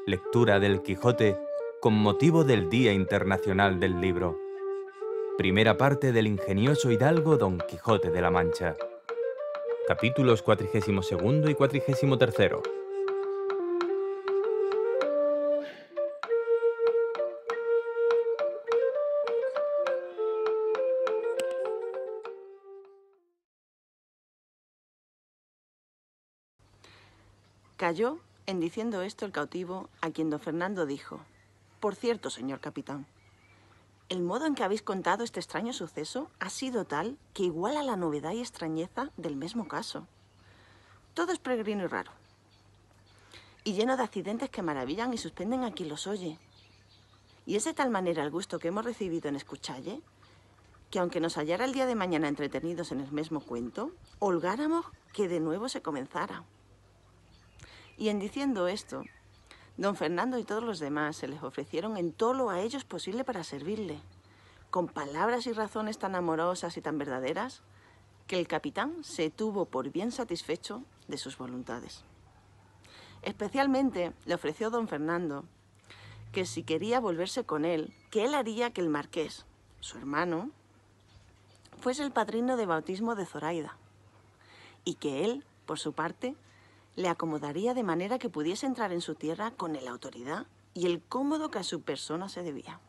Lectura del Quijote con motivo del Día Internacional del Libro. Primera parte del ingenioso hidalgo Don Quijote de la Mancha. Capítulos 42 y 43. Calló en diciendo esto el cautivo, a quien don Fernando dijo: «Por cierto, señor capitán, el modo en que habéis contado este extraño suceso ha sido tal que iguala la novedad y extrañeza del mismo caso. Todo es peregrino y raro, y lleno de accidentes que maravillan y suspenden a quien los oye. Y es de tal manera el gusto que hemos recibido en escuchalle, que aunque nos hallara el día de mañana entretenidos en el mismo cuento, holgáramos que de nuevo se comenzara». Y en diciendo esto, don Fernando y todos los demás se les ofrecieron en todo lo a ellos posible para servirle, con palabras y razones tan amorosas y tan verdaderas, que el capitán se tuvo por bien satisfecho de sus voluntades. Especialmente le ofreció don Fernando que si quería volverse con él, que él haría que el marqués, su hermano, fuese el padrino de bautismo de Zoraida, y que él, por su parte, le acomodaría de manera que pudiese entrar en su tierra con la autoridad y el cómodo que a su persona se debía.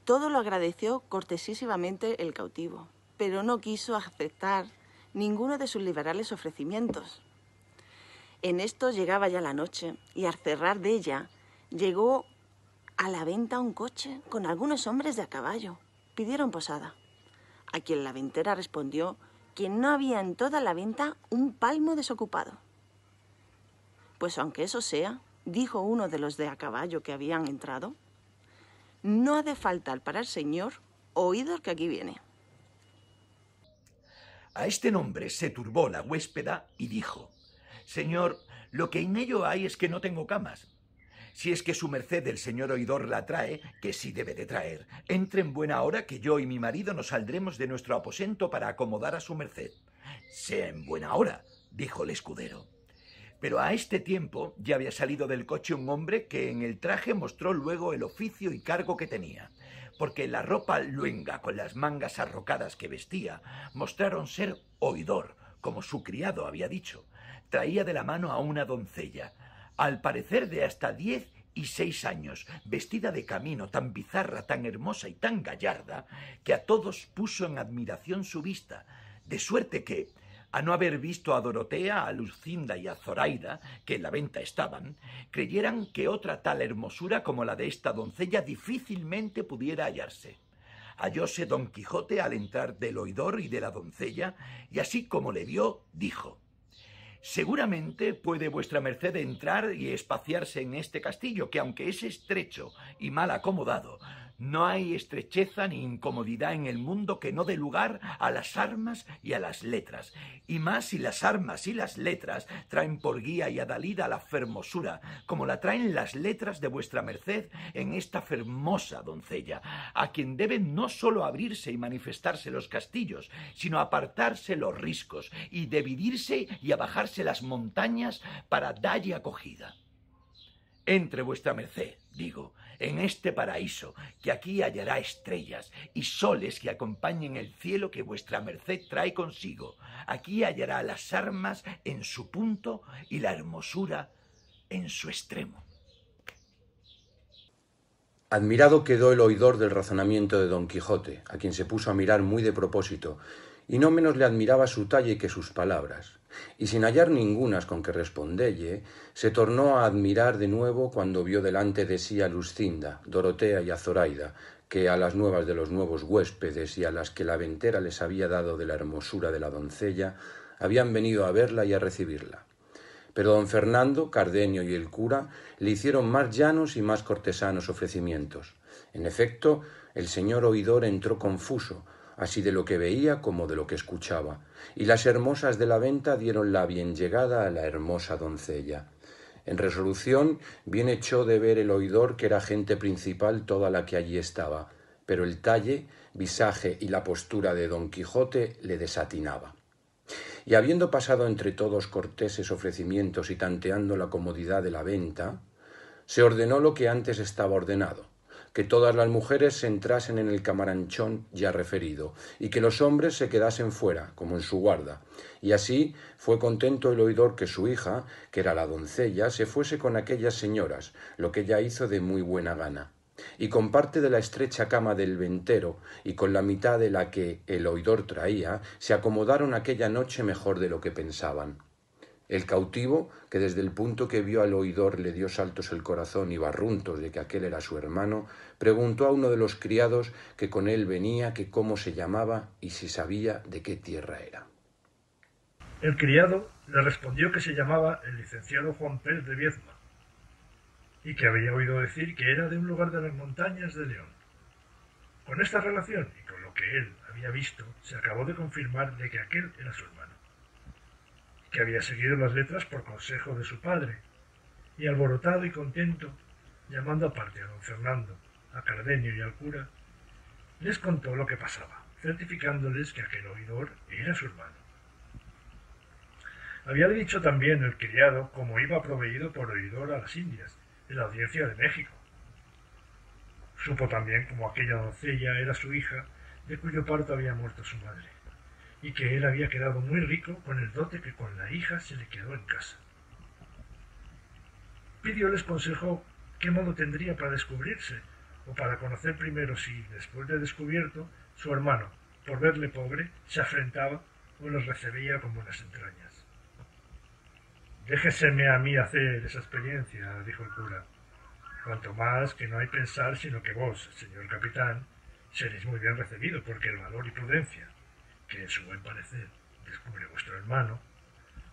Todo lo agradeció cortesísimamente el cautivo, pero no quiso aceptar ninguno de sus liberales ofrecimientos. En esto llegaba ya la noche, y al cerrar de ella, llegó a la venta un coche con algunos hombres de a caballo. Pidieron posada, a quien la ventera respondió que no había en toda la venta un palmo desocupado. «Pues aunque eso sea», dijo uno de los de a caballo que habían entrado, «no ha de faltar para el señor oídos que aquí viene». A este nombre se turbó la huéspeda y dijo: «Señor, lo que en ello hay es que no tengo camas. Si es que su merced el señor oidor la trae, que sí debe de traer, entre en buena hora que yo y mi marido nos saldremos de nuestro aposento para acomodar a su merced». «Sea en buena hora», dijo el escudero. Pero a este tiempo ya había salido del coche un hombre que en el traje mostró luego el oficio y cargo que tenía, porque la ropa luenga con las mangas arrocadas que vestía mostraron ser oidor, como su criado había dicho. Traía de la mano a una doncella, al parecer de hasta 16 años, vestida de camino, tan bizarra, tan hermosa y tan gallarda, que a todos puso en admiración su vista, de suerte que, a no haber visto a Dorotea, a Lucinda y a Zoraida, que en la venta estaban, creyeran que otra tal hermosura como la de esta doncella difícilmente pudiera hallarse. Hallóse don Quijote al entrar del oidor y de la doncella, y así como le vio, dijo: «Seguramente puede vuestra merced entrar y espaciarse en este castillo, que aunque es estrecho y mal acomodado, no hay estrecheza ni incomodidad en el mundo que no dé lugar a las armas y a las letras, y más si las armas y las letras traen por guía y adalida la fermosura, como la traen las letras de vuestra merced en esta fermosa doncella, a quien deben no sólo abrirse y manifestarse los castillos, sino apartarse los riscos, y dividirse y abajarse las montañas para dalle acogida. Entre vuestra merced, digo, en este paraíso, que aquí hallará estrellas y soles que acompañen el cielo que vuestra merced trae consigo. Aquí hallará las armas en su punto y la hermosura en su extremo». Admirado quedó el oidor del razonamiento de don Quijote, a quien se puso a mirar muy de propósito, y no menos le admiraba su talle que sus palabras, y sin hallar ningunas con que respondelle, se tornó a admirar de nuevo cuando vio delante de sí a Lucinda, Dorotea y a Zoraida, que a las nuevas de los nuevos huéspedes y a las que la ventera les había dado de la hermosura de la doncella, habían venido a verla y a recibirla. Pero don Fernando, Cardenio y el cura le hicieron más llanos y más cortesanos ofrecimientos. En efecto, el señor oidor entró confuso, así de lo que veía como de lo que escuchaba, y las hermosas de la venta dieron la bien llegada a la hermosa doncella. En resolución bien echó de ver el oidor que era gente principal toda la que allí estaba, pero el talle, visaje y la postura de don Quijote le desatinaba. y habiendo pasado entre todos corteses ofrecimientos y tanteando la comodidad de la venta, se ordenó lo que antes estaba ordenado, que todas las mujeres se entrasen en el camaranchón ya referido, y que los hombres se quedasen fuera, como en su guarda. Y así fue contento el oidor que su hija, que era la doncella, se fuese con aquellas señoras, lo que ella hizo de muy buena gana. Y con parte de la estrecha cama del ventero, y con la mitad de la que el oidor traía, se acomodaron aquella noche mejor de lo que pensaban. El cautivo, que desde el punto que vio al oidor le dio saltos el corazón y barruntos de que aquel era su hermano, preguntó a uno de los criados que con él venía que cómo se llamaba y si sabía de qué tierra era. El criado le respondió que se llamaba el licenciado Juan Pérez de Viedma y que había oído decir que era de un lugar de las montañas de León. Con esta relación y con lo que él había visto, se acabó de confirmar de que aquel era su hermano, que había seguido las letras por consejo de su padre, y alborotado y contento, llamando aparte a don Fernando, a Cardenio y al cura, les contó lo que pasaba, certificándoles que aquel oidor era su hermano. Habíale dicho también el criado cómo iba proveído por oidor a las Indias, en la Audiencia de México. Supo también cómo aquella doncella era su hija, de cuyo parto había muerto su madre, y que él había quedado muy rico con el dote que con la hija se le quedó en casa. Pidióles consejo qué modo tendría para descubrirse, o para conocer primero si, después de descubierto, su hermano, por verle pobre, se afrentaba o los recibía con buenas entrañas. «Déjeseme a mí hacer esa experiencia», dijo el cura, «cuanto más que no hay pensar sino que vos, señor capitán, seréis muy bien recibido, porque el valor y prudencia, que en su buen parecer descubre vuestro hermano,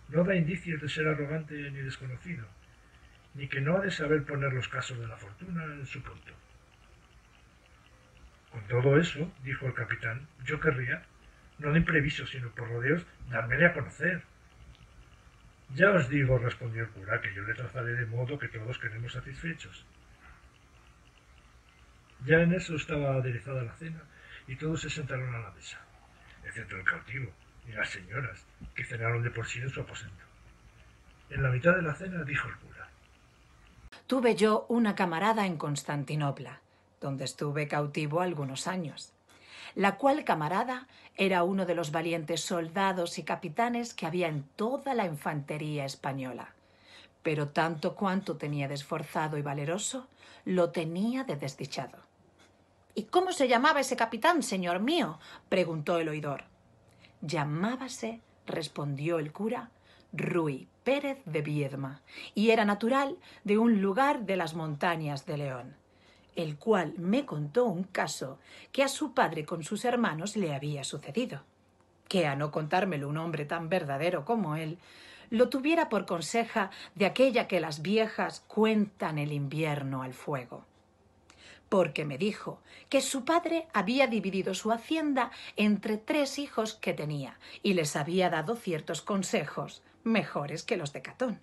no da indicios de ser arrogante ni desconocido, ni que no ha de saber poner los casos de la fortuna en su punto». «Con todo eso», dijo el capitán, «yo querría, no de imprevisto, sino por rodeos, dármele a conocer». «Ya os digo», respondió el cura, «que yo le trazaré de modo que todos quedemos satisfechos». Ya en eso estaba aderezada la cena, y todos se sentaron a la mesa, excepto el cautivo y las señoras, que cenaron de por sí en su aposento. En la mitad de la cena dijo el cura: «Tuve yo una camarada en Constantinopla, donde estuve cautivo algunos años, la cual camarada era uno de los valientes soldados y capitanes que había en toda la infantería española, pero tanto cuanto tenía de esforzado y valeroso, lo tenía de desdichado». «¿Y cómo se llamaba ese capitán, señor mío?», preguntó el oidor. «Llamábase», respondió el cura, «Ruy Pérez de Viedma, y era natural de un lugar de las montañas de León, el cual me contó un caso que a su padre con sus hermanos le había sucedido, que a no contármelo un hombre tan verdadero como él, lo tuviera por conseja de aquella que las viejas cuentan el invierno al fuego. Porque me dijo que su padre había dividido su hacienda entre 3 hijos que tenía y les había dado ciertos consejos mejores que los de Catón.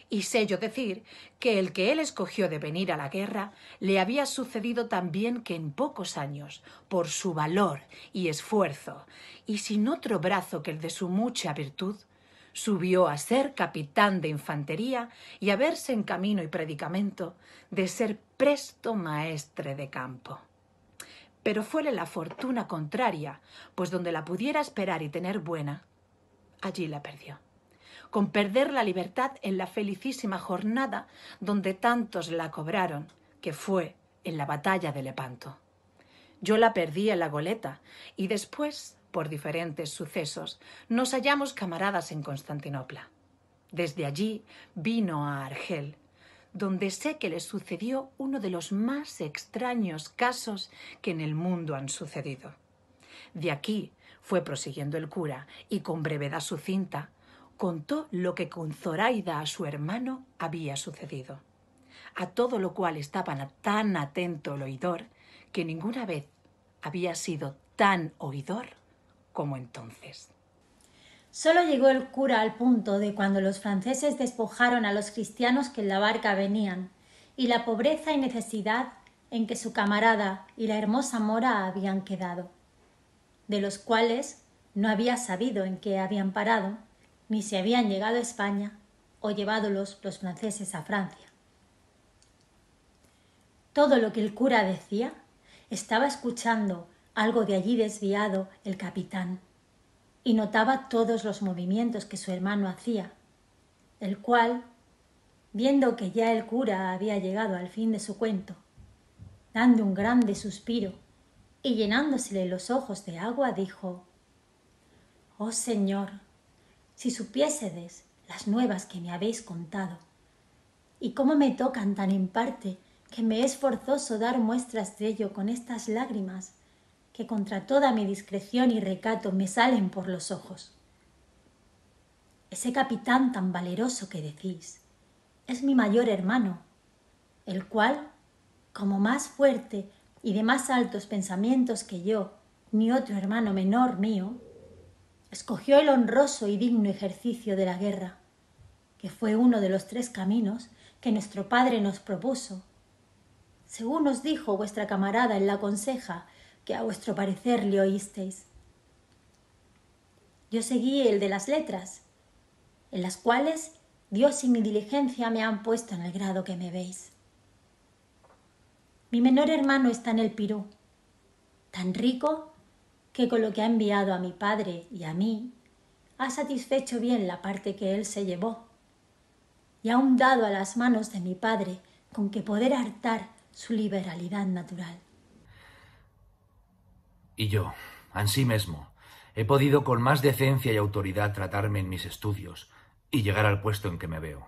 Y sé yo decir que el que él escogió de venir a la guerra le había sucedido tan bien que en pocos años, por su valor y esfuerzo, y sin otro brazo que el de su mucha virtud, subió a ser capitán de infantería y a verse en camino y predicamento de ser presto maestre de campo. Pero fuele la fortuna contraria, pues donde la pudiera esperar y tener buena, allí la perdió, con perder la libertad en la felicísima jornada donde tantos la cobraron, que fue en la batalla de Lepanto. Yo la perdí en la goleta, y después, por diferentes sucesos, nos hallamos camaradas en Constantinopla. Desde allí vino a Argel, donde sé que le sucedió uno de los más extraños casos que en el mundo han sucedido. De aquí fue prosiguiendo el cura, y con brevedad sucinta contó lo que con Zoraida a su hermano había sucedido, a todo lo cual estaba tan atento el oidor que ninguna vez había sido tan oidor como entonces. Solo llegó el cura al punto de cuando los franceses despojaron a los cristianos que en la barca venían, y la pobreza y necesidad en que su camarada y la hermosa mora habían quedado, de los cuales no había sabido en qué habían parado, ni si habían llegado a España o llevádolos los franceses a Francia. Todo lo que el cura decía estaba escuchando algo de allí desviado el capitán, y notaba todos los movimientos que su hermano hacía, el cual, viendo que ya el cura había llegado al fin de su cuento, dando un grande suspiro y llenándosele los ojos de agua, dijo: «Oh Señor, si supiésedes las nuevas que me habéis contado, y cómo me tocan tan en parte que me es forzoso dar muestras de ello con estas lágrimas que contra toda mi discreción y recato me salen por los ojos. Ese capitán tan valeroso que decís es mi mayor hermano, el cual, como más fuerte y de más altos pensamientos que yo, ni otro hermano menor mío, escogió el honroso y digno ejercicio de la guerra, que fue uno de los 3 caminos que nuestro Padre nos propuso, según os dijo vuestra camarada en la conseja que a vuestro parecer le oísteis. Yo seguí el de las letras, en las cuales Dios y mi diligencia me han puesto en el grado que me veis. Mi menor hermano está en el Pirú, tan rico que con lo que ha enviado a mi padre y a mí, ha satisfecho bien la parte que él se llevó, y aun dado a las manos de mi padre con que poder hartar su liberalidad natural. Y yo, ansí mesmo, he podido con más decencia y autoridad tratarme en mis estudios y llegar al puesto en que me veo.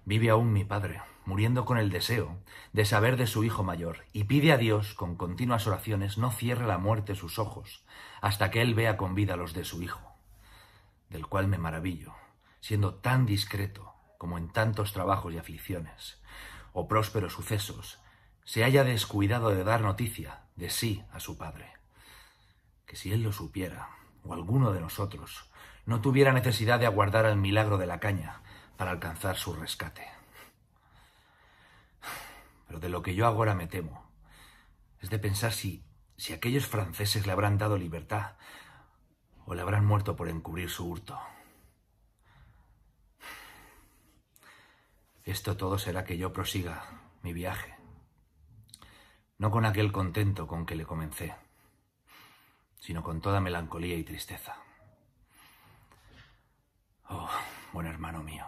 Vive aún mi padre, muriendo con el deseo de saber de su hijo mayor, y pide a Dios, con continuas oraciones, no cierre la muerte sus ojos, hasta que él vea con vida los de su hijo, del cual me maravillo, siendo tan discreto como en tantos trabajos y aflicciones, o prósperos sucesos, se haya descuidado de dar noticia de sí a su padre. Que si él lo supiera, o alguno de nosotros, no tuviera necesidad de aguardar al milagro de la caña para alcanzar su rescate. Pero de lo que yo ahora me temo es de pensar si aquellos franceses le habrán dado libertad o le habrán muerto por encubrir su hurto. Esto todo será que yo prosiga mi viaje, no con aquel contento con que le comencé, sino con toda melancolía y tristeza. Oh, buen hermano mío,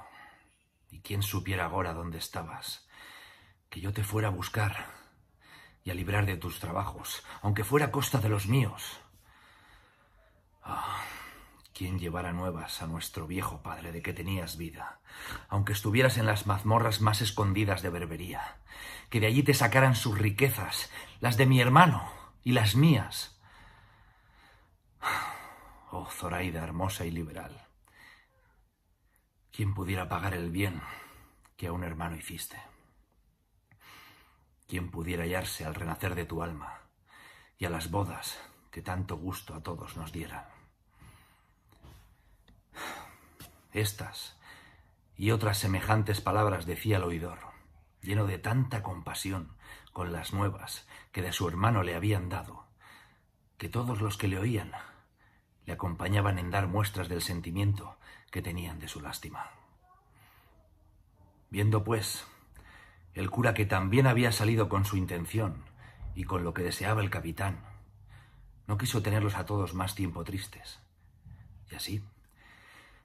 y quién supiera agora dónde estabas, que yo te fuera a buscar y a librar de tus trabajos, aunque fuera a costa de los míos. Oh, quién llevara nuevas a nuestro viejo padre de que tenías vida, aunque estuvieras en las mazmorras más escondidas de Berbería, que de allí te sacaran sus riquezas, las de mi hermano y las mías. Oh, Zoraida, hermosa y liberal, ¿quién pudiera pagar el bien que a un hermano hiciste? ¿Quién pudiera hallarse al renacer de tu alma y a las bodas que tanto gusto a todos nos dieran? Estas y otras semejantes palabras decía el oidor, lleno de tanta compasión con las nuevas que de su hermano le habían dado, que todos los que le oían le acompañaban en dar muestras del sentimiento que tenían de su lástima. Viendo, pues, el cura que también había salido con su intención y con lo que deseaba el capitán, no quiso tenerlos a todos más tiempo tristes, y así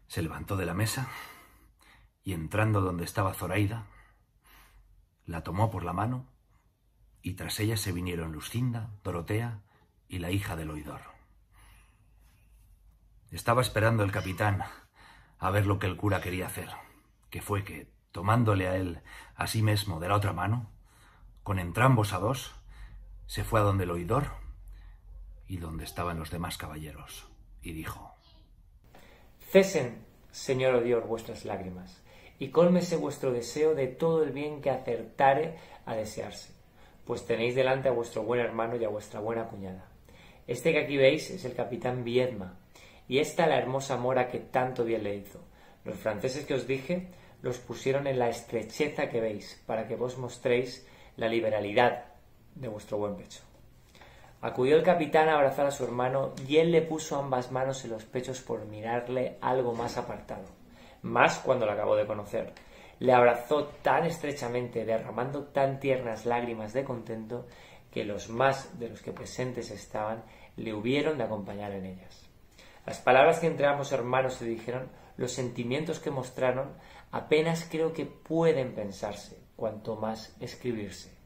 se levantó de la mesa y, entrando donde estaba Zoraida, la tomó por la mano y tras ella se vinieron Luscinda, Dorotea y la hija del oidor. Estaba esperando el capitán a ver lo que el cura quería hacer, que fue que, tomándole a él a sí mismo de la otra mano, con entrambos a dos, se fue a donde el oidor y donde estaban los demás caballeros, y dijo: Cesen, señor oidor, vuestras lágrimas, y cólmese vuestro deseo de todo el bien que acertare a desearse, pues tenéis delante a vuestro buen hermano y a vuestra buena cuñada. Este que aquí veis es el capitán Viedma, y esta la hermosa mora que tanto bien le hizo. Los franceses que os dije los pusieron en la estrecheza que veis, para que vos mostréis la liberalidad de vuestro buen pecho. Acudió el capitán a abrazar a su hermano y él le puso ambas manos en los pechos por mirarle algo más apartado, más cuando lo acabó de conocer. Le abrazó tan estrechamente, derramando tan tiernas lágrimas de contento, que los más de los que presentes estaban le hubieron de acompañar en ellas. Las palabras que entre ambos hermanos se dijeron, los sentimientos que mostraron, apenas creo que pueden pensarse, cuanto más escribirse.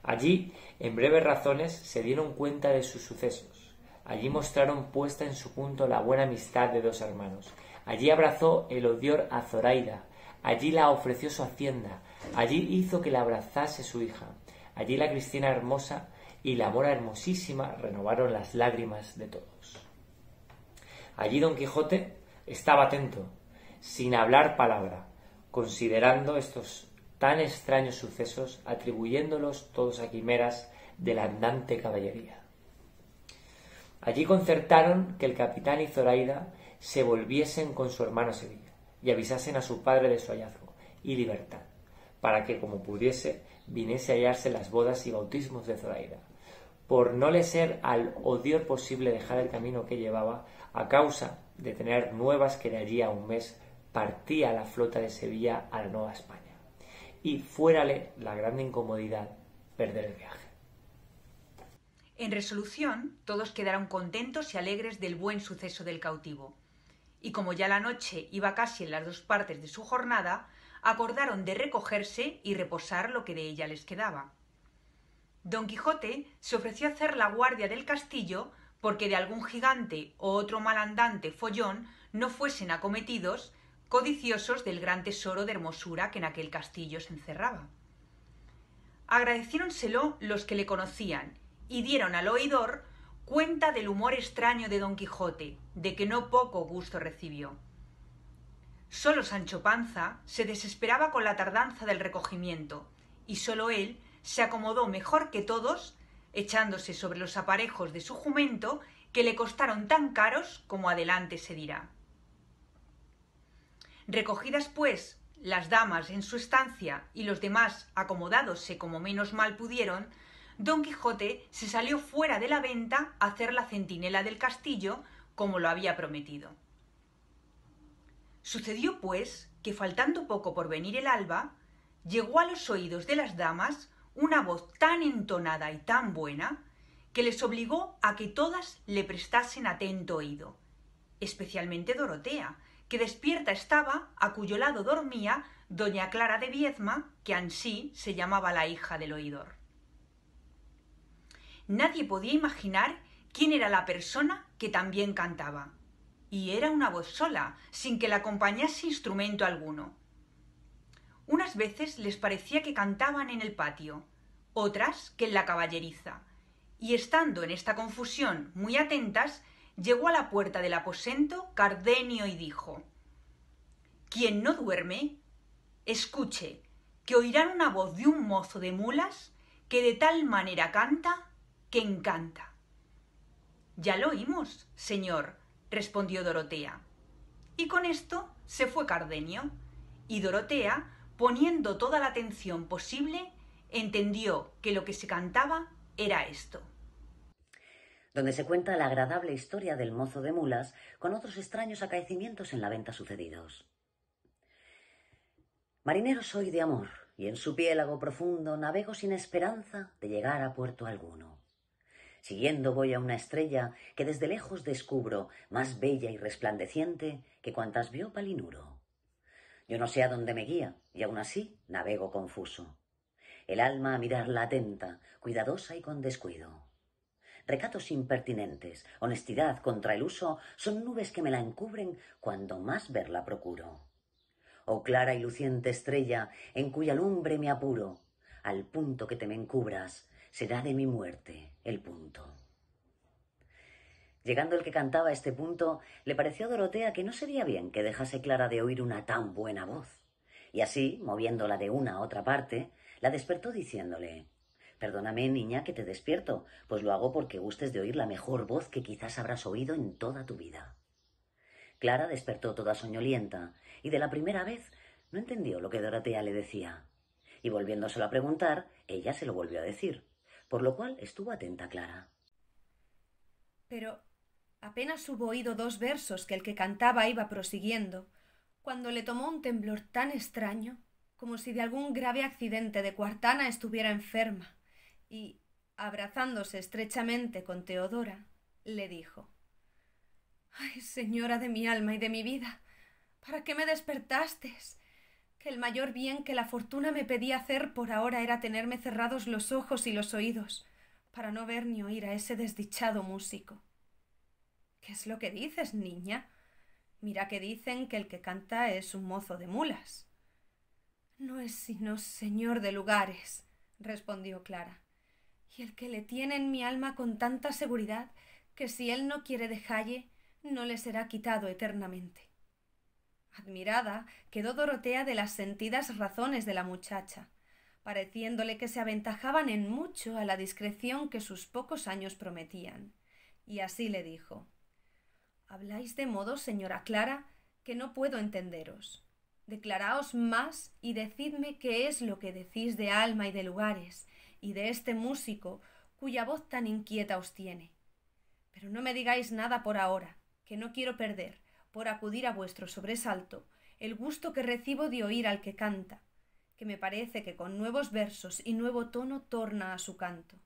Allí, en breves razones, se dieron cuenta de sus sucesos. Allí mostraron puesta en su punto la buena amistad de dos hermanos. Allí abrazó el Odior a Zoraida. Allí la ofreció su hacienda. Allí hizo que la abrazase su hija. Allí la Cristina hermosa y la Mora hermosísima renovaron las lágrimas de todos. Allí Don Quijote estaba atento, sin hablar palabra, considerando estos tan extraños sucesos, atribuyéndolos todos a quimeras de la andante caballería. Allí concertaron que el capitán y Zoraida se volviesen con su hermano a Sevilla y avisasen a su padre de su hallazgo y libertad, para que, como pudiese, viniese a hallarse las bodas y bautismos de Zoraida, por no le ser al Odior posible dejar el camino que llevaba, a causa de tener nuevas que de allí a un mes partía la flota de Sevilla a la Nueva España, y fuérale la grande incomodidad perder el viaje. En resolución, todos quedaron contentos y alegres del buen suceso del cautivo, y como ya la noche iba casi en las 2 partes de su jornada, acordaron de recogerse y reposar lo que de ella les quedaba. Don Quijote se ofreció a hacer la guardia del castillo porque de algún gigante o otro malandante follón no fuesen acometidos, codiciosos del gran tesoro de hermosura que en aquel castillo se encerraba. Agradeciéronselo los que le conocían y dieron al oidor cuenta del humor extraño de Don Quijote, de que no poco gusto recibió. Sólo Sancho Panza se desesperaba con la tardanza del recogimiento, y sólo él se acomodó mejor que todos, echándose sobre los aparejos de su jumento, que le costaron tan caros como adelante se dirá. Recogidas, pues, las damas en su estancia y los demás acomodádose como menos mal pudieron, Don Quijote se salió fuera de la venta a hacer la centinela del castillo, como lo había prometido. Sucedió, pues, que faltando poco por venir el alba, llegó a los oídos de las damas una voz tan entonada y tan buena que les obligó a que todas le prestasen atento oído, especialmente Dorotea, que despierta estaba, a cuyo lado dormía doña Clara de Viezma, que ansí se llamaba la hija del oidor. Nadie podía imaginar quién era la persona que también cantaba, y era una voz sola, sin que la acompañase instrumento alguno. Unas veces les parecía que cantaban en el patio, otras que en la caballeriza, y estando en esta confusión muy atentas, llegó a la puerta del aposento Cardenio y dijo: «Quien no duerme, escuche, que oirán una voz de un mozo de mulas que de tal manera canta que encanta». «Ya lo oímos, señor», respondió Dorotea. Y con esto se fue Cardenio, y Dorotea, poniendo toda la atención posible, entendió que lo que se cantaba era esto. Donde se cuenta la agradable historia del mozo de mulas con otros extraños acaecimientos en la venta sucedidos. Marinero soy de amor, y en su piélago profundo navego sin esperanza de llegar a puerto alguno. Siguiendo voy a una estrella que desde lejos descubro, más bella y resplandeciente que cuantas vio Palinuro. Yo no sé a dónde me guía, y aun así navego confuso. El alma a mirarla atenta, cuidadosa y con descuido. Recatos impertinentes, honestidad contra el uso, son nubes que me la encubren cuando más verla procuro. Oh clara y luciente estrella, en cuya lumbre me apuro, al punto que te me encubras, será de mi muerte el punto. Llegando el que cantaba a este punto, le pareció a Dorotea que no sería bien que dejase Clara de oír una tan buena voz, y así, moviéndola de una a otra parte, la despertó diciéndole: «Perdóname, niña, que te despierto, pues lo hago porque gustes de oír la mejor voz que quizás habrás oído en toda tu vida». Clara despertó toda soñolienta, y de la primera vez no entendió lo que Dorotea le decía, y volviéndoselo a preguntar, ella se lo volvió a decir, por lo cual estuvo atenta Clara. Pero apenas hubo oído 2 versos que el que cantaba iba prosiguiendo, cuando le tomó un temblor tan extraño, como si de algún grave accidente de Cuartana estuviera enferma, y, abrazándose estrechamente con Teodora, le dijo: «Ay, señora de mi alma y de mi vida, ¿para qué me despertastes? Que el mayor bien que la fortuna me pedía hacer por ahora era tenerme cerrados los ojos y los oídos, para no ver ni oír a ese desdichado músico». «¿Qué es lo que dices, niña? Mira que dicen que el que canta es un mozo de mulas». «No es sino señor de lugares», respondió Clara, «y el que le tiene en mi alma con tanta seguridad que si él no quiere dejalle, no le será quitado eternamente». Admirada quedó Dorotea de las sentidas razones de la muchacha, pareciéndole que se aventajaban en mucho a la discreción que sus pocos años prometían, y así le dijo: «Habláis de modo, señora Clara, que no puedo entenderos. Declaraos más y decidme qué es lo que decís de alma y de lugares, y de este músico cuya voz tan inquieta os tiene. Pero no me digáis nada por ahora, que no quiero perder, por acudir a vuestro sobresalto, el gusto que recibo de oír al que canta, que me parece que con nuevos versos y nuevo tono torna a su canto».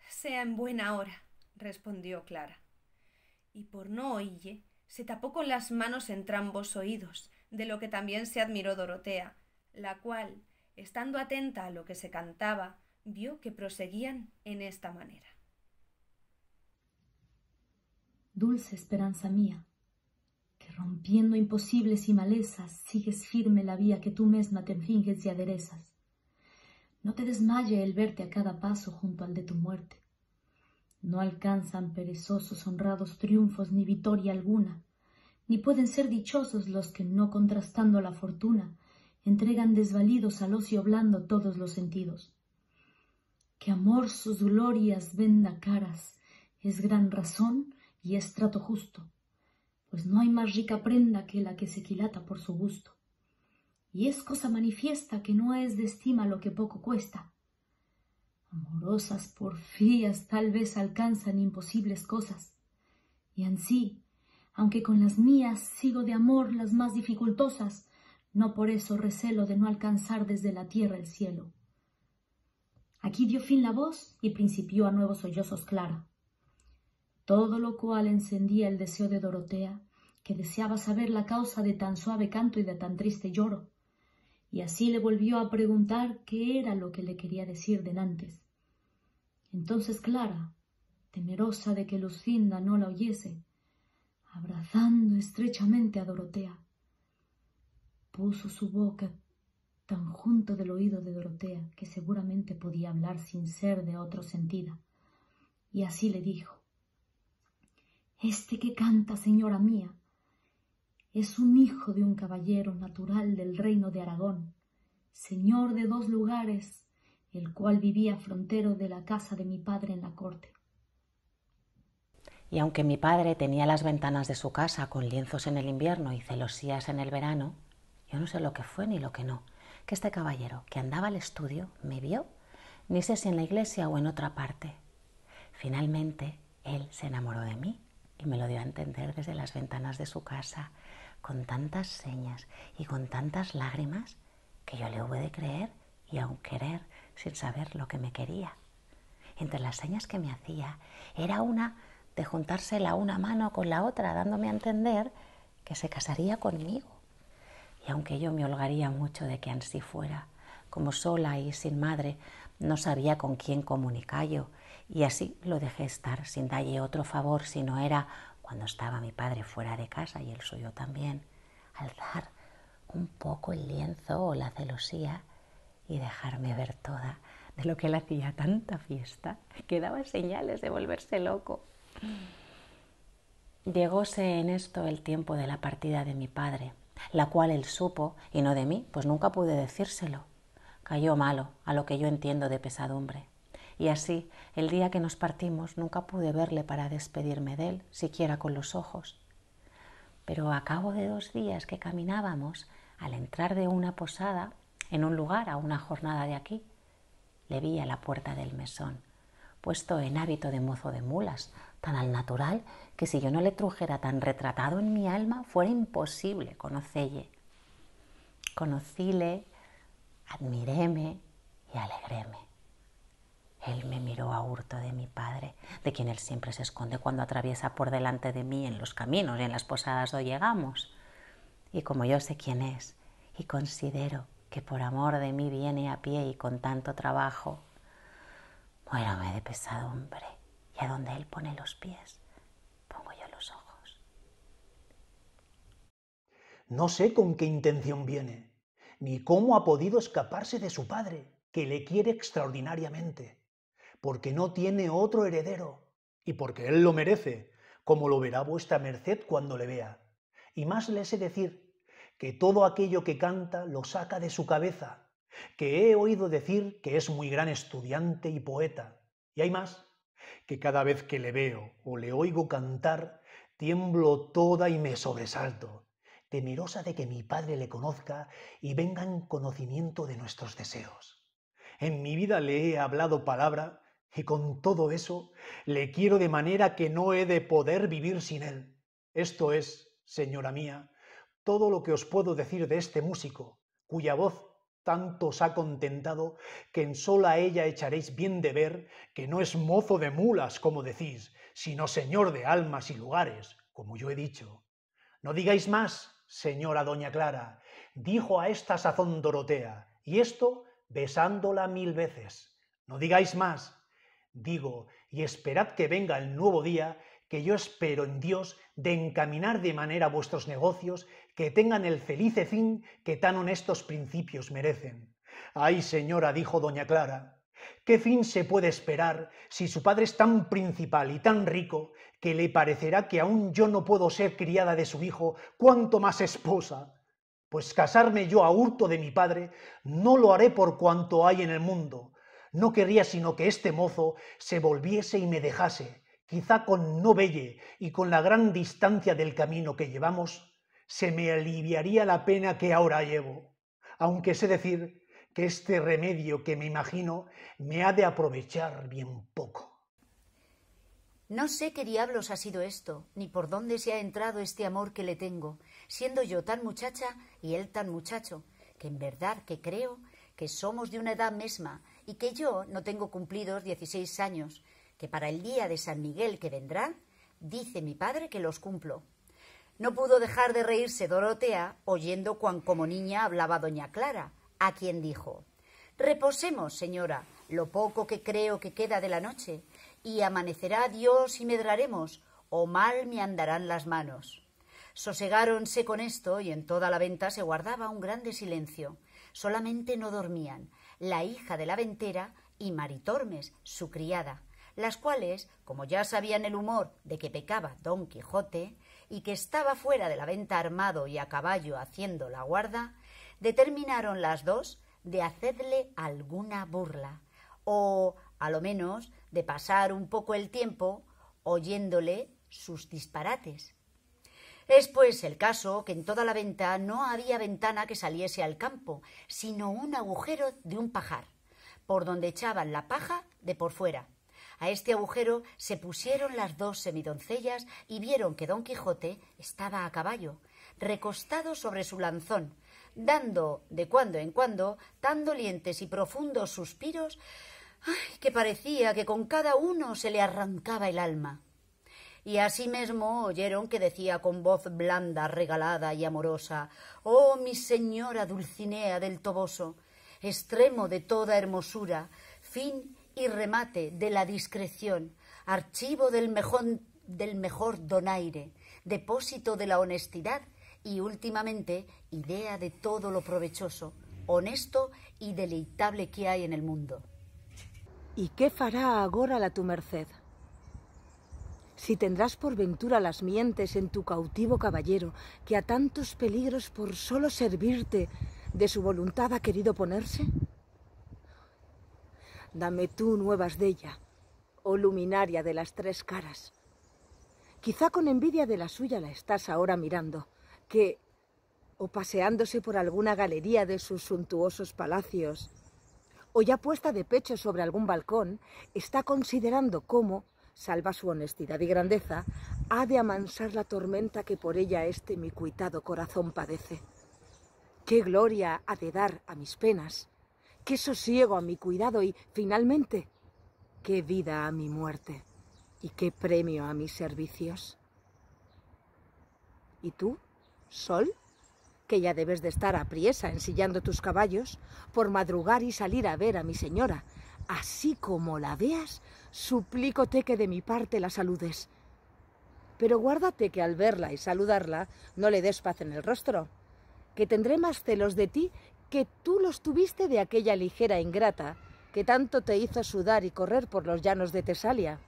«Sea en buena hora», respondió Clara. Y por no oílle, se tapó con las manos entrambos oídos, de lo que también se admiró Dorotea, la cual, estando atenta a lo que se cantaba, vio que proseguían en esta manera: «Dulce esperanza mía, que rompiendo imposibles y malezas sigues firme la vía que tú mesma te finges y aderezas. No te desmaye el verte a cada paso junto al de tu muerte. No alcanzan perezosos honrados triunfos ni victoria alguna, ni pueden ser dichosos los que, no contrastando la fortuna, entregan desvalidos al ocio blando todos los sentidos. Que amor sus glorias venda caras es gran razón y es trato justo, pues no hay más rica prenda que la que se quilata por su gusto. Y es cosa manifiesta que no es de estima lo que poco cuesta. Amorosas porfías tal vez alcanzan imposibles cosas, y ansí, aunque con las mías sigo de amor las más dificultosas, no por eso recelo de no alcanzar desde la tierra el cielo». Aquí dio fin la voz y principió a nuevos sollozos Clara, todo lo cual encendía el deseo de Dorotea, que deseaba saber la causa de tan suave canto y de tan triste lloro, y así le volvió a preguntar qué era lo que le quería decir denantes. Entonces Clara, temerosa de que Lucinda no la oyese, abrazando estrechamente a Dorotea, puso su boca tan junto del oído de Dorotea que seguramente podía hablar sin ser de otro sentida, y así le dijo: «Este que canta, señora mía, es un hijo de un caballero natural del reino de Aragón, señor de 2 lugares, el cual vivía frontero de la casa de mi padre en la corte». Y aunque mi padre tenía las ventanas de su casa con lienzos en el invierno y celosías en el verano, yo no sé lo que fue ni lo que no, que este caballero que andaba al estudio me vio, ni sé si en la iglesia o en otra parte. Finalmente, él se enamoró de mí y me lo dio a entender desde las ventanas de su casa, con tantas señas y con tantas lágrimas, que yo le hube de creer y aun querer sin saber lo que me quería. Entre las señas que me hacía era una de juntarse la una mano con la otra, dándome a entender que se casaría conmigo. Y aunque yo me holgaría mucho de que ansí fuera, como sola y sin madre, no sabía con quién comunicarlo, y así lo dejé estar sin dalle otro favor, si no era, cuando estaba mi padre fuera de casa y el suyo también, alzar un poco el lienzo o la celosía y dejarme ver toda, de lo que él hacía tanta fiesta, que daba señales de volverse loco. Llegóse en esto el tiempo de la partida de mi padre, la cual él supo, y no de mí, pues nunca pude decírselo. Cayó malo, a lo que yo entiendo de pesadumbre. Y así, el día que nos partimos, nunca pude verle para despedirme de él, siquiera con los ojos. Pero a cabo de 2 días que caminábamos, al entrar de una posada, en un lugar a una jornada de aquí, le vi a la puerta del mesón, puesto en hábito de mozo de mulas, tan al natural que si yo no le trujera tan retratado en mi alma, fuera imposible conocelle. Conocíle, admiréme y alegréme. Él me miró a hurto de mi padre, de quien él siempre se esconde cuando atraviesa por delante de mí en los caminos y en las posadas donde llegamos. Y como yo sé quién es, y considero que por amor de mí viene a pie y con tanto trabajo, muérame de pesadumbre, y a donde él pone los pies, pongo yo los ojos. No sé con qué intención viene, ni cómo ha podido escaparse de su padre, que le quiere extraordinariamente, porque no tiene otro heredero, y porque él lo merece, como lo verá vuestra merced cuando le vea. Y más le sé decir, que todo aquello que canta lo saca de su cabeza, que he oído decir que es muy gran estudiante y poeta, y hay más, que cada vez que le veo o le oigo cantar, tiemblo toda y me sobresalto, temerosa de que mi padre le conozca y venga en conocimiento de nuestros deseos. En mi vida le he hablado palabra, y con todo eso le quiero de manera que no he de poder vivir sin él. Esto es, señora mía, todo lo que os puedo decir de este músico, cuya voz tanto os ha contentado, que en sola ella echaréis bien de ver que no es mozo de mulas, como decís, sino señor de almas y lugares, como yo he dicho. No digáis más, señora doña Clara, dijo a esta sazón Dorotea, y esto besándola 1000 veces. No digáis más, digo, y esperad que venga el nuevo día, que yo espero en Dios de encaminar de manera vuestros negocios, que tengan el felice fin que tan honestos principios merecen. Ay, señora, dijo doña Clara, ¿qué fin se puede esperar si su padre es tan principal y tan rico que le parecerá que aún yo no puedo ser criada de su hijo, cuanto más esposa? Pues casarme yo a hurto de mi padre no lo haré por cuanto hay en el mundo. No querría sino que este mozo se volviese y me dejase, quizá con no velle y con la gran distancia del camino que llevamos, se me aliviaría la pena que ahora llevo, aunque sé decir que este remedio que me imagino me ha de aprovechar bien poco. No sé qué diablos ha sido esto, ni por dónde se ha entrado este amor que le tengo, siendo yo tan muchacha y él tan muchacho, que en verdad que creo que somos de una edad misma y que yo no tengo cumplidos 16 años, que para el día de San Miguel que vendrá, dice mi padre que los cumplo. No pudo dejar de reírse Dorotea oyendo cuán como niña hablaba doña Clara, a quien dijo: «Reposemos, señora, lo poco que creo que queda de la noche, y amanecerá Dios y medraremos, o mal me andarán las manos». Sosegáronse con esto y en toda la venta se guardaba un grande silencio. Solamente no dormían la hija de la ventera y Maritormes, su criada, las cuales, como ya sabían el humor de que pecaba Don Quijote y que estaba fuera de la venta armado y a caballo haciendo la guarda, determinaron las dos de hacerle alguna burla, o, a lo menos, de pasar un poco el tiempo oyéndole sus disparates. Es pues el caso que en toda la venta no había ventana que saliese al campo, sino un agujero de un pajar, por donde echaban la paja de por fuera. A este agujero se pusieron las dos semidoncellas y vieron que Don Quijote estaba a caballo, recostado sobre su lanzón, dando de cuando en cuando tan dolientes y profundos suspiros que parecía que con cada uno se le arrancaba el alma. Y asimismo oyeron que decía con voz blanda, regalada y amorosa: «Oh, mi señora Dulcinea del Toboso, extremo de toda hermosura, fin y remate de la discreción, archivo del mejor donaire, depósito de la honestidad y últimamente idea de todo lo provechoso, honesto y deleitable que hay en el mundo». ¿Y qué fará agora la tu merced? Si tendrás por ventura las mientes en tu cautivo caballero, que a tantos peligros por solo servirte de su voluntad ha querido ponerse. Dame tú nuevas della, oh luminaria de las tres caras. Quizá con envidia de la suya la estás ahora mirando, que, o paseándose por alguna galería de sus suntuosos palacios, o ya puesta de pecho sobre algún balcón, está considerando cómo, salva su honestidad y grandeza, ha de amansar la tormenta que por ella este mi cuitado corazón padece. Qué gloria ha de dar a mis penas, qué sosiego a mi cuidado y, finalmente, qué vida a mi muerte y qué premio a mis servicios. ¿Y tú, Sol? Que ya debes de estar apriesa ensillando tus caballos, por madrugar y salir a ver a mi señora. Así como la veas, suplícote que de mi parte la saludes. Pero guárdate que al verla y saludarla no le des paz en el rostro, que tendré más celos de ti que tú los tuviste de aquella ligera ingrata que tanto te hizo sudar y correr por los llanos de Tesalia,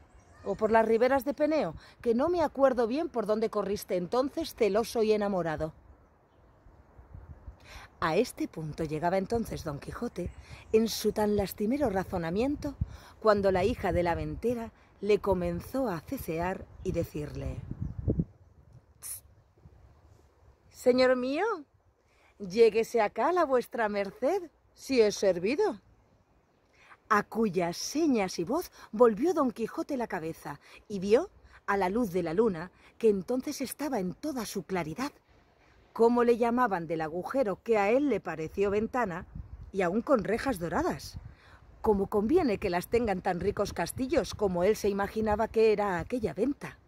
o por las riberas de Peneo, que no me acuerdo bien por dónde corriste entonces celoso y enamorado. A este punto llegaba entonces Don Quijote en su tan lastimero razonamiento, cuando la hija de la ventera le comenzó a cecear y decirle: «Señor mío, lléguese acá la vuestra merced, si es servido». A cuyas señas y voz volvió Don Quijote la cabeza y vio, a la luz de la luna, que entonces estaba en toda su claridad, cómo le llamaban del agujero que a él le pareció ventana, y aún con rejas doradas, como conviene que las tengan tan ricos castillos como él se imaginaba que era aquella venta.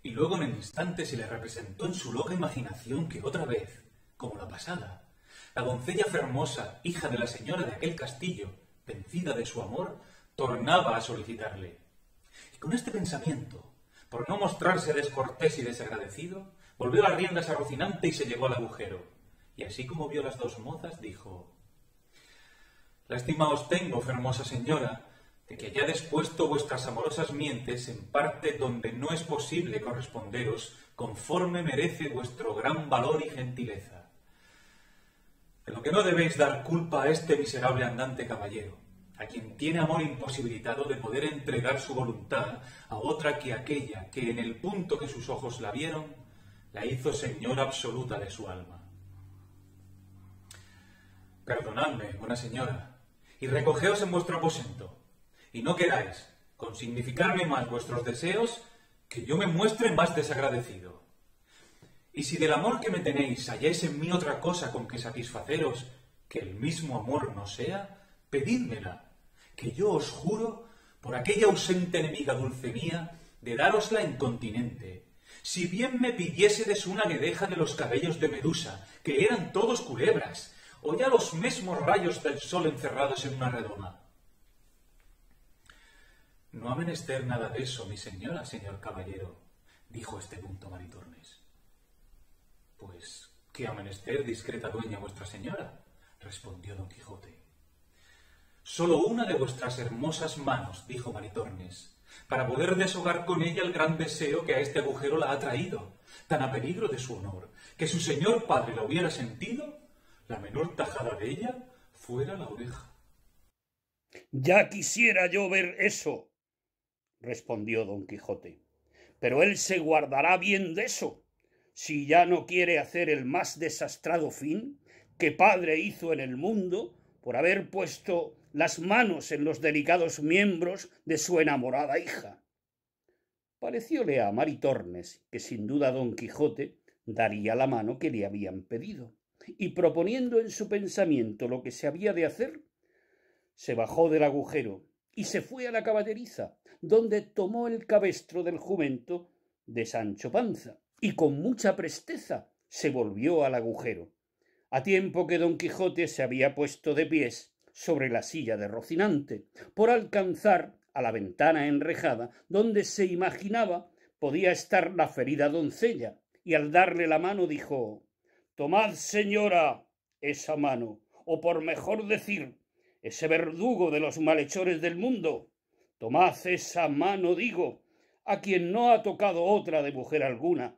Y luego en el instante se le representó en su loca imaginación que otra vez, como la pasada, la doncella Fermosa, hija de la señora de aquel castillo, vencida de su amor, tornaba a solicitarle. Y con este pensamiento, por no mostrarse descortés y desagradecido, volvió las riendas a Rocinante y se llegó al agujero. Y así como vio las dos mozas, dijo: «Lástima os tengo, Fermosa señora, de que hayáis puesto vuestras amorosas mientes en parte donde no es posible corresponderos conforme merece vuestro gran valor y gentileza. De lo que no debéis dar culpa a este miserable andante caballero, a quien tiene amor imposibilitado de poder entregar su voluntad a otra que aquella que en el punto que sus ojos la vieron, la hizo señora absoluta de su alma. Perdonadme, buena señora, y recogeos en vuestro aposento, y no queráis, con significarme más vuestros deseos, que yo me muestre más desagradecido. Y si del amor que me tenéis halláis en mí otra cosa con que satisfaceros que el mismo amor no sea, pedídmela, que yo os juro, por aquella ausente enemiga dulce mía, de dárosla incontinente, si bien me pidiesedes una guedeja de los cabellos de Medusa, que eran todos culebras, o ya los mesmos rayos del sol encerrados en una redoma. No ha menester nada de eso, mi señora, señor caballero, dijo a este punto Maritornes. Pues, ¿qué ha menester, discreta dueña vuestra señora?, respondió Don Quijote. Solo una de vuestras hermosas manos, dijo Maritornes, para poder deshogar con ella el gran deseo que a este agujero la ha traído, tan a peligro de su honor, que su señor padre lo hubiera sentido, la menor tajada de ella fuera la oreja. Ya quisiera yo ver eso, respondió Don Quijote, pero él se guardará bien de eso, si ya no quiere hacer el más desastrado fin que padre hizo en el mundo por haber puesto las manos en los delicados miembros de su enamorada hija. Parecióle a Maritornes que sin duda Don Quijote daría la mano que le habían pedido, y proponiendo en su pensamiento lo que se había de hacer, se bajó del agujero y se fue a la caballeriza, donde tomó el cabestro del jumento de Sancho Panza, y con mucha presteza se volvió al agujero, a tiempo que Don Quijote se había puesto de pies sobre la silla de Rocinante, por alcanzar a la ventana enrejada, donde se imaginaba podía estar la ferida doncella, y al darle la mano dijo: «Tomad, señora, esa mano, o por mejor decir, ese verdugo de los malhechores del mundo. Tomad esa mano, digo, a quien no ha tocado otra de mujer alguna,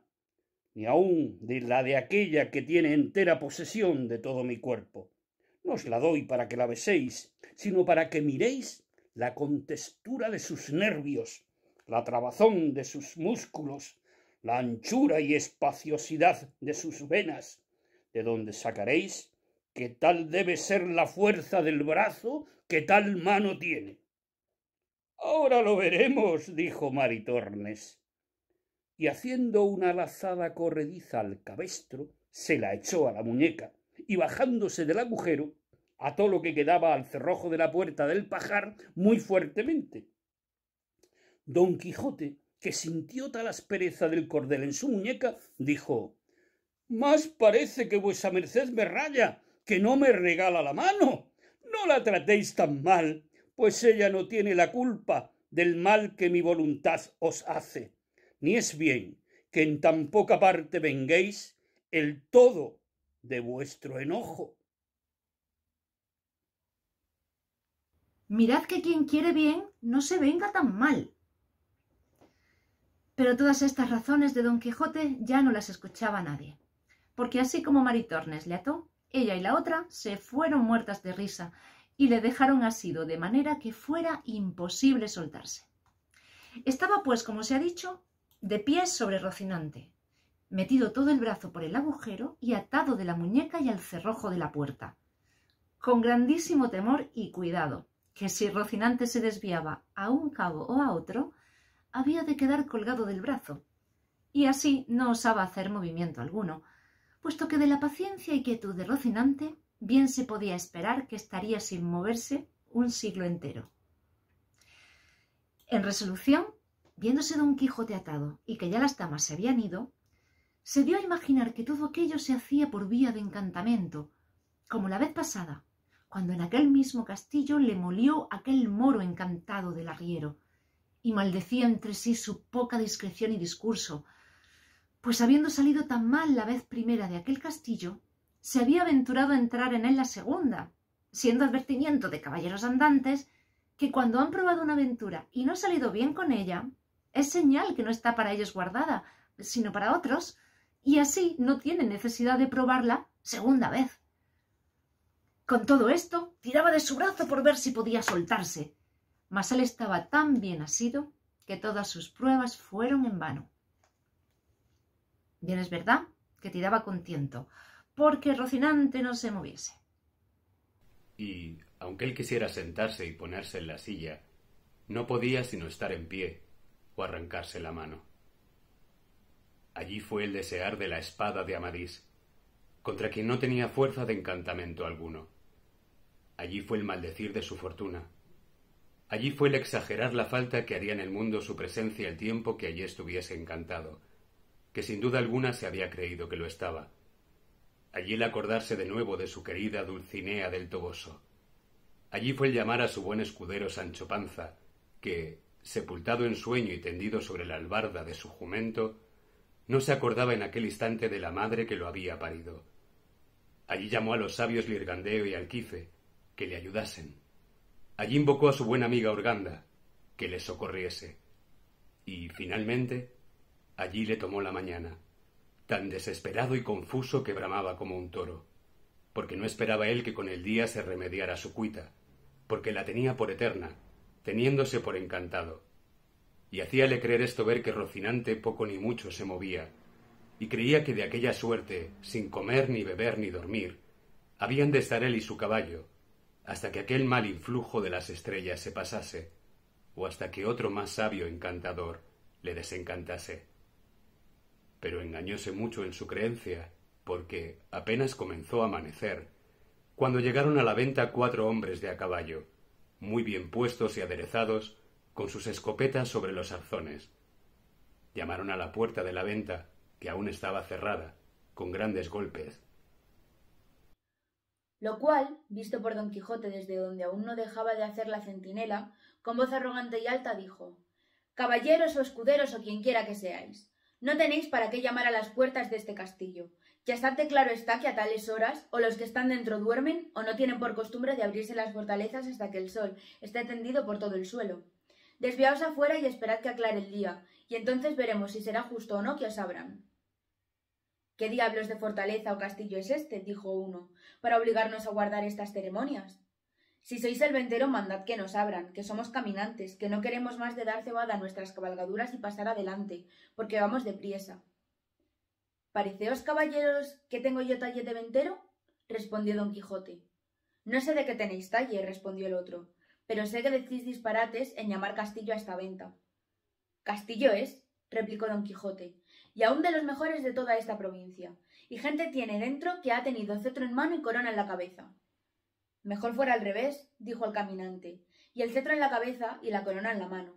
ni aun de la de aquella que tiene entera posesión de todo mi cuerpo. No os la doy para que la beséis, sino para que miréis la contextura de sus nervios, la trabazón de sus músculos, la anchura y espaciosidad de sus venas, de donde sacaréis que tal debe ser la fuerza del brazo que tal mano tiene. Ahora lo veremos, dijo Maritornes. Y haciendo una lazada corrediza al cabestro, se la echó a la muñeca, y bajándose del agujero, ató lo que quedaba al cerrojo de la puerta del pajar muy fuertemente. Don Quijote, que sintió tal aspereza del cordel en su muñeca, dijo: «Más parece que vuesa merced me raya, que no me regala la mano. No la tratéis tan mal, pues ella no tiene la culpa del mal que mi voluntad os hace, ni es bien que en tan poca parte venguéis el todo de vuestro enojo». Mirad que quien quiere bien no se venga tan mal. Pero todas estas razones de Don Quijote ya no las escuchaba nadie, porque así como Maritornes le ató, ella y la otra se fueron muertas de risa y le dejaron asido de manera que fuera imposible soltarse. Estaba pues, como se ha dicho, de pies sobre Rocinante, metido todo el brazo por el agujero y atado de la muñeca y al cerrojo de la puerta, con grandísimo temor y cuidado, que si Rocinante se desviaba a un cabo o a otro, había de quedar colgado del brazo, y así no osaba hacer movimiento alguno, puesto que de la paciencia y quietud de Rocinante bien se podía esperar que estaría sin moverse un siglo entero. En resolución, viéndose Don Quijote atado y que ya las damas se habían ido, se dio a imaginar que todo aquello se hacía por vía de encantamiento, como la vez pasada, cuando en aquel mismo castillo le molió aquel moro encantado del arriero, y maldecía entre sí su poca discreción y discurso, pues habiendo salido tan mal la vez primera de aquel castillo, se había aventurado a entrar en él la segunda, siendo advertimiento de caballeros andantes que cuando han probado una aventura y no ha salido bien con ella, es señal que no está para ellos guardada, sino para otros, y así no tienen necesidad de probarla segunda vez. Con todo esto, tiraba de su brazo por ver si podía soltarse, mas él estaba tan bien asido que todas sus pruebas fueron en vano. Bien es verdad que tiraba con tiento, porque Rocinante no se moviese. Y, aunque él quisiera sentarse y ponerse en la silla, no podía sino estar en pie o arrancarse la mano. Allí fue el desear de la espada de Amadís, contra quien no tenía fuerza de encantamento alguno. Allí fue el maldecir de su fortuna. Allí fue el exagerar la falta que haría en el mundo su presencia el tiempo que allí estuviese encantado, que sin duda alguna se había creído que lo estaba. Allí el acordarse de nuevo de su querida Dulcinea del Toboso. Allí fue el llamar a su buen escudero Sancho Panza, que, sepultado en sueño y tendido sobre la albarda de su jumento, no se acordaba en aquel instante de la madre que lo había parido. Allí llamó a los sabios Lirgandeo y Alquife, que le ayudasen. Allí invocó a su buena amiga Urganda, que le socorriese. Y, finalmente, allí le tomó la mañana, tan desesperado y confuso que bramaba como un toro, porque no esperaba él que con el día se remediara su cuita, porque la tenía por eterna, teniéndose por encantado. Y hacíale creer esto ver que Rocinante poco ni mucho se movía, y creía que de aquella suerte, sin comer ni beber ni dormir, habían de estar él y su caballo, hasta que aquel mal influjo de las estrellas se pasase, o hasta que otro más sabio encantador le desencantase. Pero engañóse mucho en su creencia, porque apenas comenzó a amanecer, cuando llegaron a la venta 4 hombres de a caballo, muy bien puestos y aderezados, con sus escopetas sobre los arzones. Llamaron a la puerta de la venta, que aún estaba cerrada, con grandes golpes. Lo cual, visto por Don Quijote desde donde aún no dejaba de hacer la centinela, con voz arrogante y alta dijo: «Caballeros o escuderos o quienquiera que seáis, no tenéis para qué llamar a las puertas de este castillo. Ya bastante claro está que a tales horas o los que están dentro duermen o no tienen por costumbre de abrirse las fortalezas hasta que el sol esté tendido por todo el suelo. Desviaos afuera y esperad que aclare el día, y entonces veremos si será justo o no que os abran». «¿Qué diablos de fortaleza o castillo es este?», dijo uno, «para obligarnos a guardar estas ceremonias? Si sois el ventero, mandad que nos abran, que somos caminantes, que no queremos más de dar cebada a nuestras cabalgaduras y pasar adelante, porque vamos depriesa». «¿Pareceos, caballeros, que tengo yo talle de ventero? respondió don Quijote. No sé de qué tenéis talle, respondió el otro, pero sé que decís disparates en llamar castillo a esta venta. Castillo es, replicó don Quijote, y aun de los mejores de toda esta provincia, y gente tiene dentro que ha tenido cetro en mano y corona en la cabeza. Mejor fuera al revés, dijo el caminante, y el cetro en la cabeza y la corona en la mano.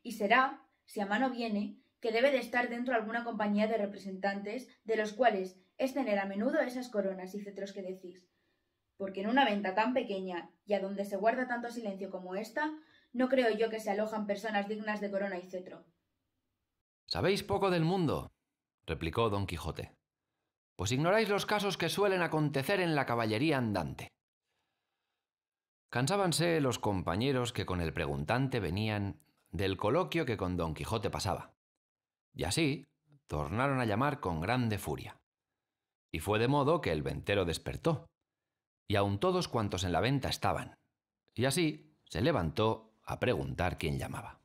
Y será, si a mano viene, que debe de estar dentro alguna compañía de representantes, de los cuales es tener a menudo esas coronas y cetros que decís. Porque en una venta tan pequeña y a donde se guarda tanto silencio como esta, no creo yo que se alojan personas dignas de corona y cetro. Sabéis poco del mundo, replicó don Quijote, pues ignoráis los casos que suelen acontecer en la caballería andante. Cansábanse los compañeros que con el preguntante venían del coloquio que con don Quijote pasaba, y así tornaron a llamar con grande furia. Y fue de modo que el ventero despertó, y aun todos cuantos en la venta estaban, y así se levantó a preguntar quién llamaba.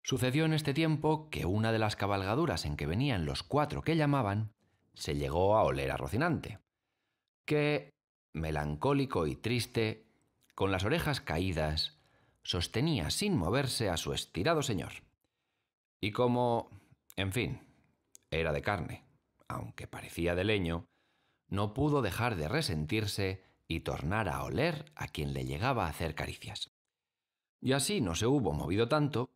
Sucedió en este tiempo que una de las cabalgaduras en que venían los 4 que llamaban se llegó a oler a Rocinante, que, melancólico y triste, con las orejas caídas, sostenía sin moverse a su estirado señor. Y como, en fin, era de carne, aunque parecía de leño, no pudo dejar de resentirse y tornar a oler a quien le llegaba a hacer caricias. Y así no se hubo movido tanto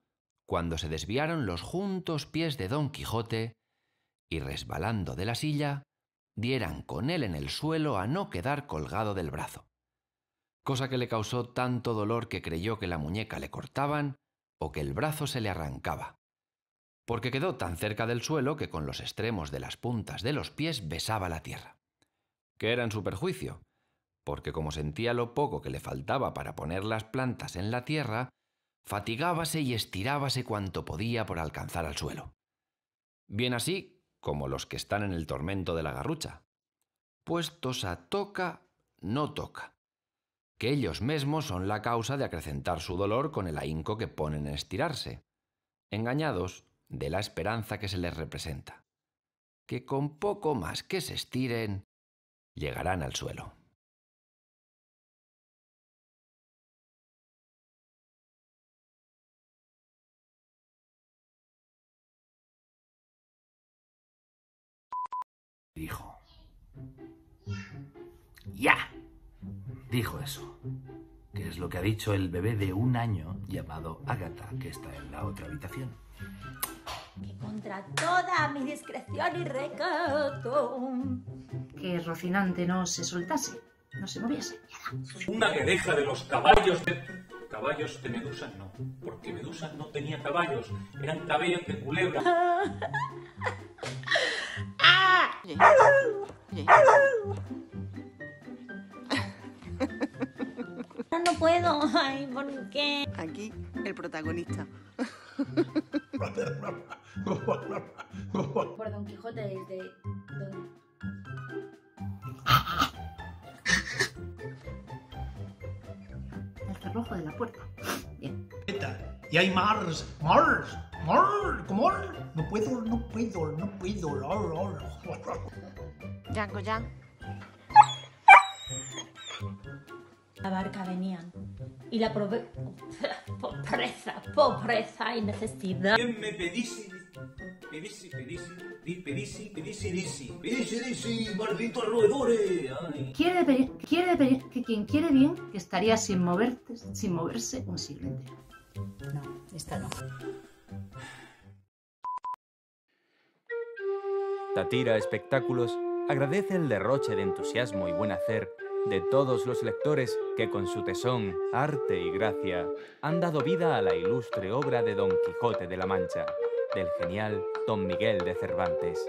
cuando se desviaron los juntos pies de don Quijote y, resbalando de la silla, dieran con él en el suelo a no quedar colgado del brazo, cosa que le causó tanto dolor que creyó que la muñeca le cortaban o que el brazo se le arrancaba, porque quedó tan cerca del suelo que con los extremos de las puntas de los pies besaba la tierra, que era en su perjuicio, porque como sentía lo poco que le faltaba para poner las plantas en la tierra, fatigábase y estirábase cuanto podía por alcanzar al suelo. Bien así como los que están en el tormento de la garrucha, puestos a toca, no toca, que ellos mesmos son la causa de acrecentar su dolor con el ahínco que ponen en estirarse, engañados de la esperanza que se les representa, que con poco más que se estiren, llegarán al suelo. Dijo. ¡Ya! Dijo eso, que es lo que ha dicho el bebé de 1 año llamado Ágata, que está en la otra habitación. Que contra toda mi discreción y recato, que Rocinante no se soltase, no se moviese. Una quereja de los caballos de... Caballos de Medusa no, porque Medusa no tenía caballos, eran cabellos de culebra. No puedo, ay, ¿por qué? Aquí, el protagonista. Por Don Quijote desde don... El cerrojo de la puerta. Bien. Y hay Mars. ¿Cómo? No puedo. Goyan. La barca venían y la pobreza y necesidad. ¿Quién me pedisi, malditos roedores? Quiere pedir que quien quiere bien, que estaría sin moverse un siglo entero. No, esta no. Tatira Espectáculos agradece el derroche de entusiasmo y buen hacer de todos los lectores que con su tesón, arte y gracia han dado vida a la ilustre obra de Don Quijote de la Mancha, del genial Don Miguel de Cervantes.